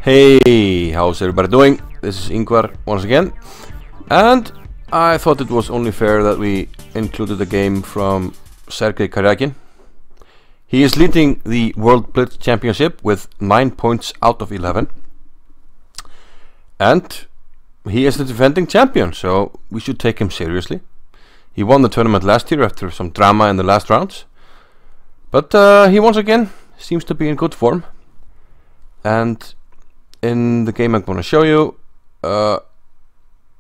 Hey, how's everybody doing? This is Ingvar once again, and I thought it was only fair that we included a game from Sergei Karjakin. He is leading the World Blitz Championship with 9 points out of 11, and he is the defending champion, so we should take him seriously. He won the tournament last year after some drama in the last rounds, but he once again seems to be in good form. And in the game I'm going to show you,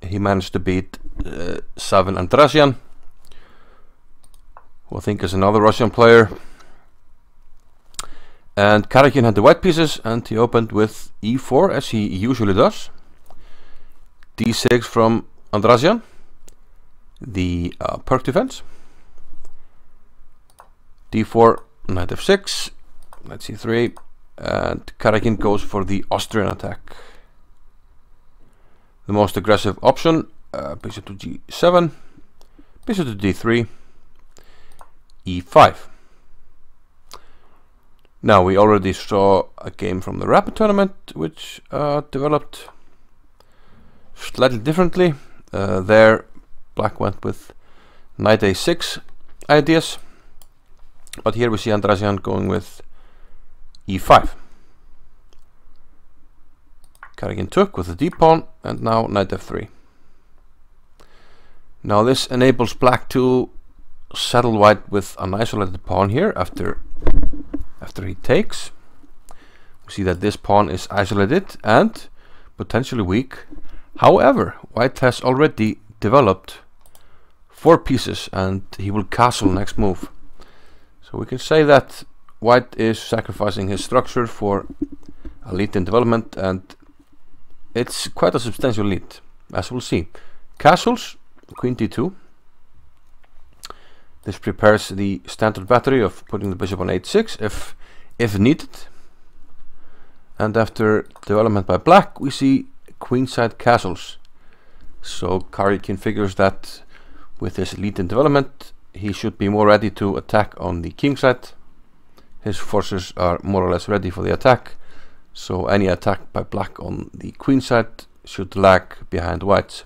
he managed to beat Zaven Andriasian, who I think is another Russian player. And Karjakin had the white pieces, and he opened with e4 as he usually does. d6 from Andriasian, the perk defense. d4, knight f6, knight c3. And Karjakin goes for the Austrian attack. The most aggressive option, bishop to g7, bishop to d3, e5. Now we already saw a game from the Rapid tournament which developed slightly differently. There black went with knight a6 ideas, but here we see Andriasian going with e5. Karjakin took with the d-pawn, and now knight f3. Now this enables black to settle white with an isolated pawn here after he takes. We see that this pawn is isolated and potentially weak. However, white has already developed 4 pieces, and he will castle next move. So we can say that white is sacrificing his structure for a lead in development, and it's quite a substantial lead, as we'll see. Castles, queen d2. This prepares the standard battery of putting the bishop on h6 if needed. And after development by black, we see queenside castles. So Karjakin figures that with his lead in development, he should be more ready to attack on the king side. His forces are more or less ready for the attack, so any attack by black on the queen side should lag behind white's.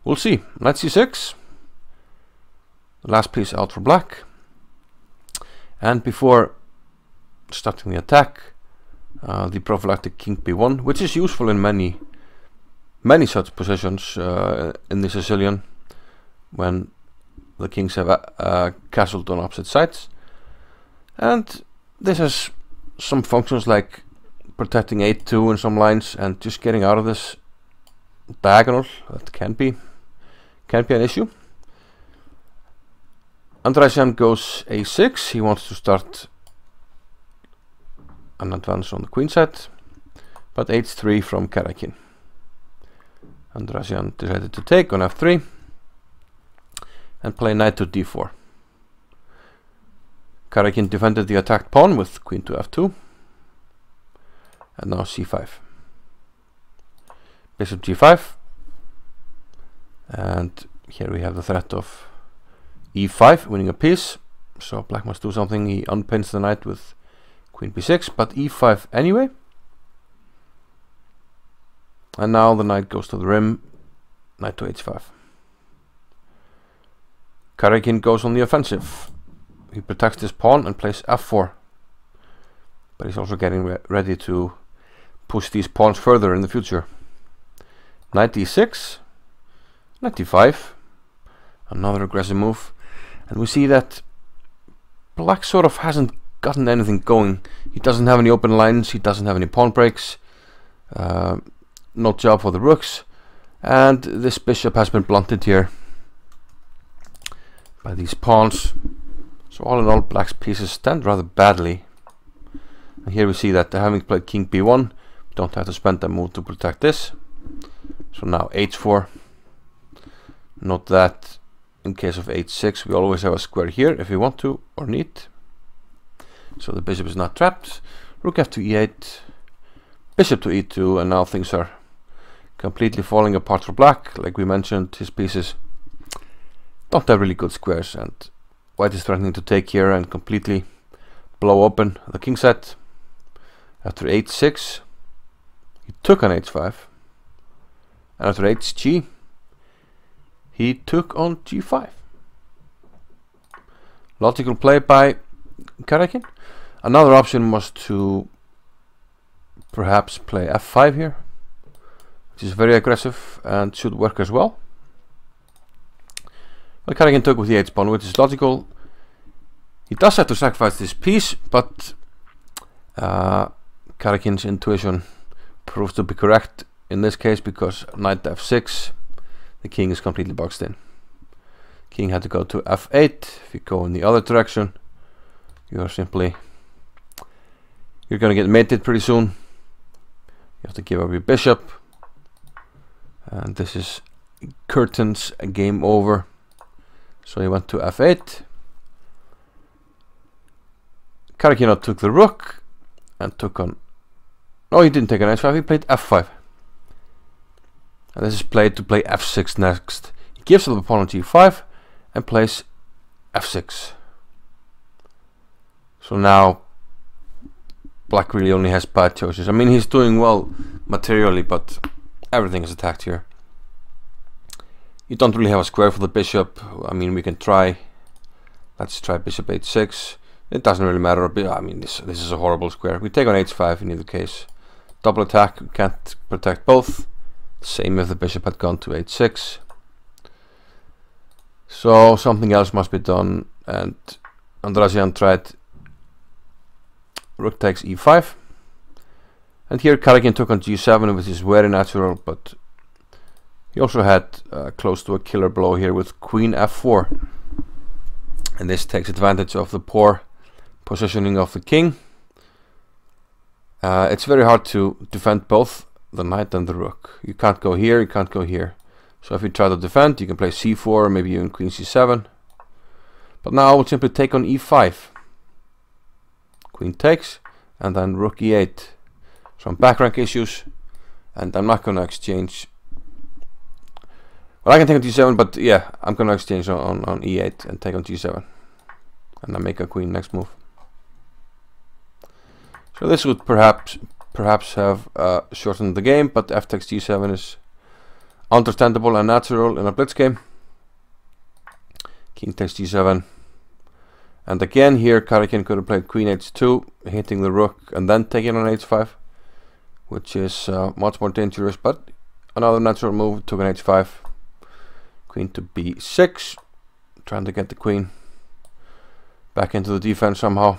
We'll see. Knight c6, the last piece out for black. And before starting the attack, the prophylactic king b1, which is useful in many such positions in the Sicilian, when the kings have castled on opposite sides. And this has some functions like protecting a2 in some lines and just getting out of this diagonal. That can be an issue. Andriasian goes a6. He wants to start an advance on the queen side, but h3 from Karjakin. Andriasian decided to take on f3 and play knight to d4. Karjakin defended the attacked pawn with queen to f2, and now c5. Bishop g5, and here we have the threat of e5 winning a piece, so black must do something. He unpins the knight with queen b6, but e5 anyway. And now the knight goes to the rim, knight to h5. Karjakin goes on the offensive. He protects this pawn and plays f4, but he's also getting ready to push these pawns further in the future. Knight d6, knight d5, another aggressive move, and we see that black sort of hasn't gotten anything going. He doesn't have any open lines, he doesn't have any pawn breaks, no job for the rooks, and this bishop has been blunted here by these pawns. So all in all, black's pieces stand rather badly. And here we see that having played king b1, we don't have to spend that move to protect this. So now h4. Note that in case of h6, we always have a square here if we want to or need. So the bishop is not trapped. Rook f to e8, bishop to e2, and now things are completely falling apart for black. Like we mentioned, his pieces don't have really good squares, and white is threatening to take here and completely blow open the king side. After h6, he took on h5, and after hg, he took on g5. Logical play by Karjakin. Another option was to perhaps play f5 here, which is very aggressive and should work as well. But Karjakin took with the h pawn, which is logical. He does have to sacrifice this piece, but Karjakin's intuition proves to be correct in this case, because knight f6, the king is completely boxed in. King had to go to f8. If you go in the other direction, you're going to get mated pretty soon. You have to give up your bishop, and this is curtains, game over. So he went to f8. Karjakin took the rook and took on. No, he didn't take on h5. He played f5, and this is played to play f6 next. He gives up the pawn on g5 and plays f6. So now black really only has bad choices. I mean, he's doing well materially, but everything is attacked here. You don't really have a square for the bishop. I mean, we can try. Let's try bishop h6. It doesn't really matter. I mean, this is a horrible square. We take on h5 in either case. Double attack. We can't protect both. Same if the bishop had gone to h6. So something else must be done, and Andriasian tried rook takes e5, and here Karjakin took on g7, which is very natural, but he also had close to a killer blow here with queen f4, and this takes advantage of the poor positioning of the king. It's very hard to defend both the knight and the rook. You can't go here, you can't go here. So if you try to defend, you can play c4, maybe even queen c7. But now I will simply take on e5. Queen takes, and then rook e8. Some back rank issues, and I'm not going to exchange. Well, I can take on g7, but yeah, I'm going to exchange on e8 and take on g7. And then make a queen next move. So this would perhaps have shortened the game, but f takes g7 is understandable and natural in a blitz game. King takes g7, and again here Karjakin could have played queen h2, hitting the rook and then taking on h5, which is much more dangerous, but another natural move. Took on h5, queen to b6, trying to get the queen back into the defense somehow.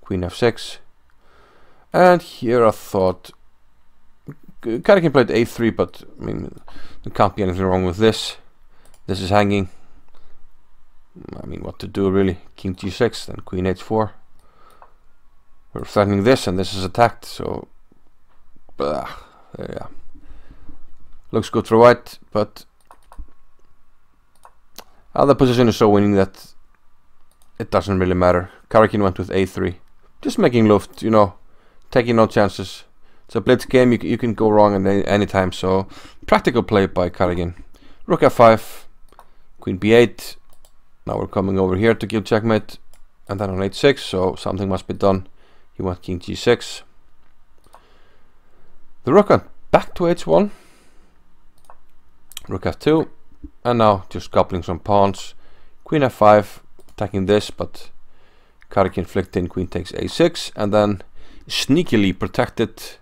Queen f6, and here I thought Karjakin played a3, but I mean, there can't be anything wrong with this. This is hanging. I mean, what to do really? King g6, then queen h4. We're threatening this, and this is attacked. So, yeah, looks good for white, but the position is so winning that it doesn't really matter. Karjakin went with a3, just making luft, you know, taking no chances. It's a blitz game, you can go wrong at any time, so practical play by Karjakin. Rook f5, queen b8, now we're coming over here to give checkmate, and then on h6, so something must be done. He went king g6. The rook went back to h1, rook f2, and now just coupling some pawns. Queen f5, attacking this, but Karjakin flicked in queen takes a6, and then sneakily protected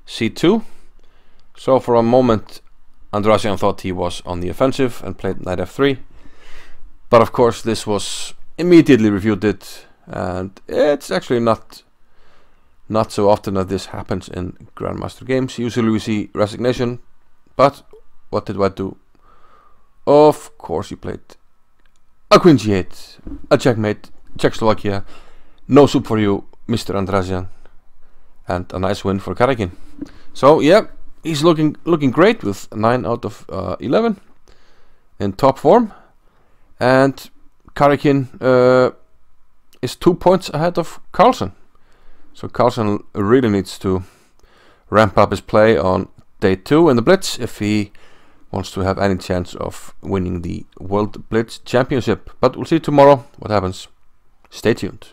c2. So for a moment Andriasian thought he was on the offensive and played knight f3, but of course this was immediately refuted, and it's actually not so often that this happens in Grandmaster games. Usually we see resignation, but what did White do? Of course he played a queen g8, a checkmate, Czechoslovakia, no soup for you, Mr. Andriasian, and a nice win for Karjakin. So yeah, he's looking great with 9 out of 11 in top form, and Karjakin is 2 points ahead of Carlsen. So Carlsen really needs to ramp up his play on day 2 in the Blitz if he wants to have any chance of winning the World Blitz Championship. But we'll see tomorrow what happens. Stay tuned.